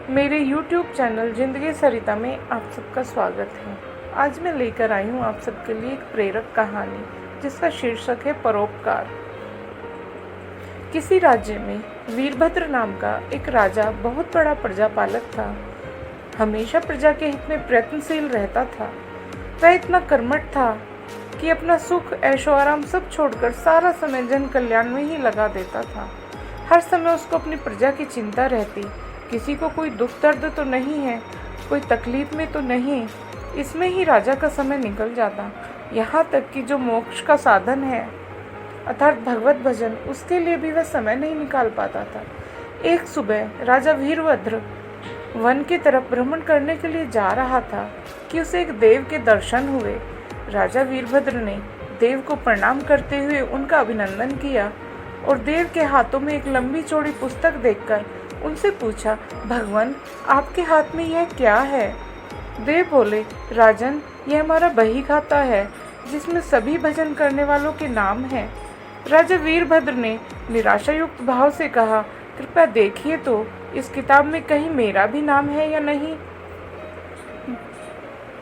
मेरे YouTube channel ज़िंदगी सरिता में आप सबका स्वागत है। आज मैं लेकर आई हूँ आप सबके लिए एक प्रेरक कहानी जिसका शीर्षक है परोपकार। किसी राज्य में वीरभद्र नाम का एक राजा बहुत बड़ा प्रजापालक था। हमेशा प्रजा के हित में प्रयत्नशील रहता था। वह इतना कर्मठ था कि अपना सुख ऐशो आराम सब छोड़कर सारा समय जन कल्याण में ही लगा देता था। हर समय उसको अपनी प्रजा की चिंता रहती। किसी को कोई दुख दर्द तो नहीं है, कोई तकलीफ में तो नहीं। इसमें ही राजा का समय निकल जाता। यहाँ तक कि जो मोक्ष का साधन है अर्थात भगवत भजन, उसके लिए भी वह समय नहीं निकाल पाता था। एक सुबह राजा वीरभद्र वन की तरफ भ्रमण करने के लिए जा रहा था कि उसे एक देव के दर्शन हुए। राजा वीरभद्र ने देव को प्रणाम करते हुए उनका अभिनंदन किया और देव के हाथों में एक लंबी चौड़ी पुस्तक देखकर उनसे पूछा, भगवान आपके हाथ में यह क्या है? देव बोले, राजन यह हमारा बही खाता है जिसमें सभी भजन करने वालों के नाम हैं। राजा वीरभद्र ने निराशायुक्त भाव से कहा, कृपया देखिए तो इस किताब में कहीं मेरा भी नाम है या नहीं।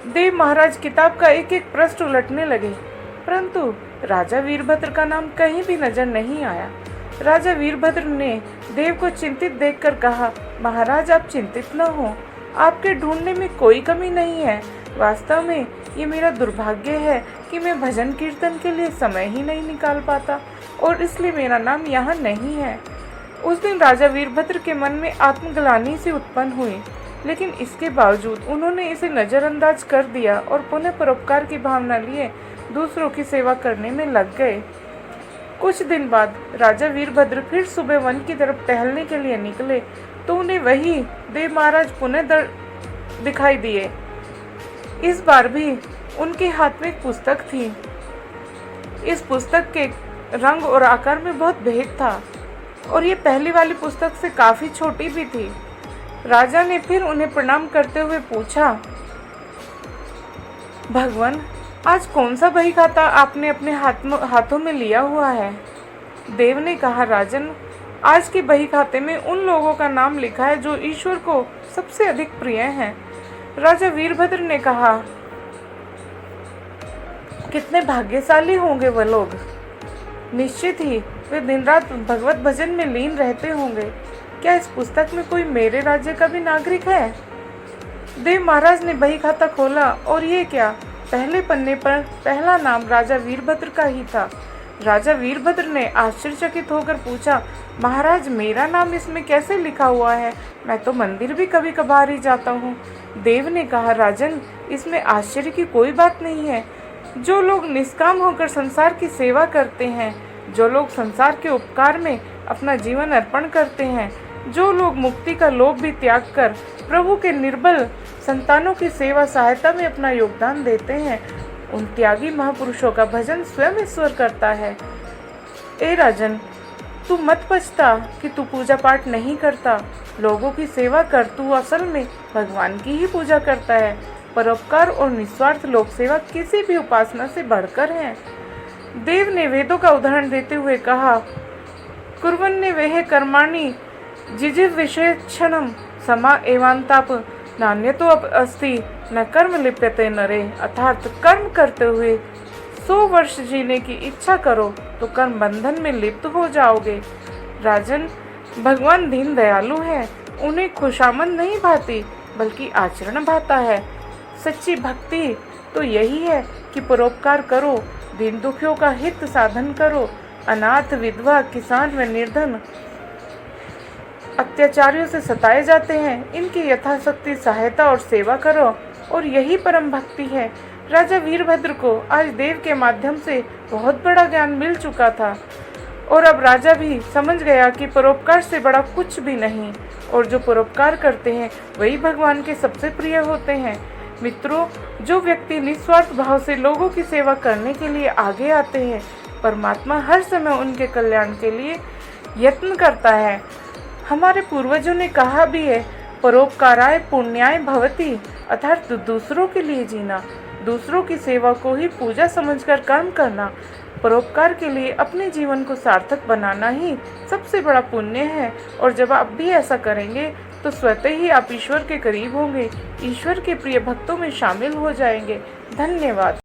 देव महाराज किताब का एक एक पृष्ठ उलटने लगे, परंतु राजा वीरभद्र का नाम कहीं भी नजर नहीं आया। राजा वीरभद्र ने देव को चिंतित देखकर कहा, महाराज आप चिंतित न हो, आपके ढूंढने में कोई कमी नहीं है। वास्तव में ये मेरा दुर्भाग्य है कि मैं भजन कीर्तन के लिए समय ही नहीं निकाल पाता और इसलिए मेरा नाम यहाँ नहीं है। उस दिन राजा वीरभद्र के मन में आत्मग्लानि सी उत्पन्न हुई, लेकिन इसके बावजूद उन्होंने इसे नजरअंदाज कर दिया और पुनः परोपकार की भावना लिए दूसरों की सेवा करने में लग गए। कुछ दिन बाद राजा वीरभद्र फिर सुबह वन की तरफ टहलने के लिए निकले तो उन्हें वही देव महाराज पुनः दिखाई दिए। इस बार भी उनके हाथ में एक पुस्तक थी। इस पुस्तक के रंग और आकार में बहुत भेद था और ये पहली वाली पुस्तक से काफी छोटी भी थी। राजा ने फिर उन्हें प्रणाम करते हुए पूछा, भगवान आज कौन सा बही खाता आपने अपने हाथों में लिया हुआ है? देव ने कहा, राजन आज के बही खाते में उन लोगों का नाम लिखा है जो ईश्वर को सबसे अधिक प्रिय हैं। राजा वीरभद्र ने कहा, कितने भाग्यशाली होंगे वह लोग। निश्चित ही वे दिन रात भगवत भजन में लीन रहते होंगे। क्या इस पुस्तक में कोई मेरे राज्य का भी नागरिक है? देव महाराज ने बही खाता खोला और ये क्या, पहले पन्ने पर पहला नाम राजा वीरभद्र का ही था। राजा वीरभद्र ने आश्चर्यचकित होकर पूछा, महाराज मेरा नाम इसमें कैसे लिखा हुआ है? मैं तो मंदिर भी कभी कभार ही जाता हूँ। देव ने कहा, राजन इसमें आश्चर्य की कोई बात नहीं है। जो लोग निष्काम होकर संसार की सेवा करते हैं, जो लोग संसार के उपकार में अपना जीवन अर्पण करते हैं, जो लोग मुक्ति का लोभ भी त्याग कर प्रभु के निर्बल संतानों की सेवा सहायता में अपना योगदान देते हैं, उन त्यागी महापुरुषों का भजन स्वयं ईश्वर करता है। ए राजन तू मत पछता कि तू पूजा पाठ नहीं करता, लोगों की सेवा कर, तू असल में भगवान की ही पूजा करता है। परोपकार और निस्वार्थ लोक सेवा किसी भी उपासना से बढ़कर है। देव ने वेदों का उदाहरण देते हुए कहा, कुर्वन्ने वेह कर्माणि जिजिव विशेषणम समा एवांताप नान्यतो अस्ति न कर्म लिप्यते नरे। अर्थात कर्म करते हुए 100 वर्ष जीने की इच्छा करो तो कर्म बंधन में लिप्त हो जाओगे। राजन भगवान दीन दयालु हैं, उन्हें खुशामद नहीं भाती बल्कि आचरण भाता है। सच्ची भक्ति तो यही है कि परोपकार करो, दीन दुखियों का हित साधन करो, अनाथ विधवा किसान व निर्धन अत्याचारियों से सताए जाते हैं, इनकी यथाशक्ति सहायता और सेवा करो, और यही परम भक्ति है। राजा वीरभद्र को आज देव के माध्यम से बहुत बड़ा ज्ञान मिल चुका था और अब राजा भी समझ गया कि परोपकार से बड़ा कुछ भी नहीं, और जो परोपकार करते हैं वही भगवान के सबसे प्रिय होते हैं। मित्रों, जो व्यक्ति निस्वार्थ भाव से लोगों की सेवा करने के लिए आगे आते हैं, परमात्मा हर समय उनके कल्याण के लिए यत्न करता है। हमारे पूर्वजों ने कहा भी है, परोपकाराय पुण्याय भवति, अर्थात दूसरों के लिए जीना, दूसरों की सेवा को ही पूजा समझकर कर्म करना, परोपकार के लिए अपने जीवन को सार्थक बनाना ही सबसे बड़ा पुण्य है। और जब आप भी ऐसा करेंगे तो स्वतः ही आप ईश्वर के करीब होंगे, ईश्वर के प्रिय भक्तों में शामिल हो जाएंगे। धन्यवाद।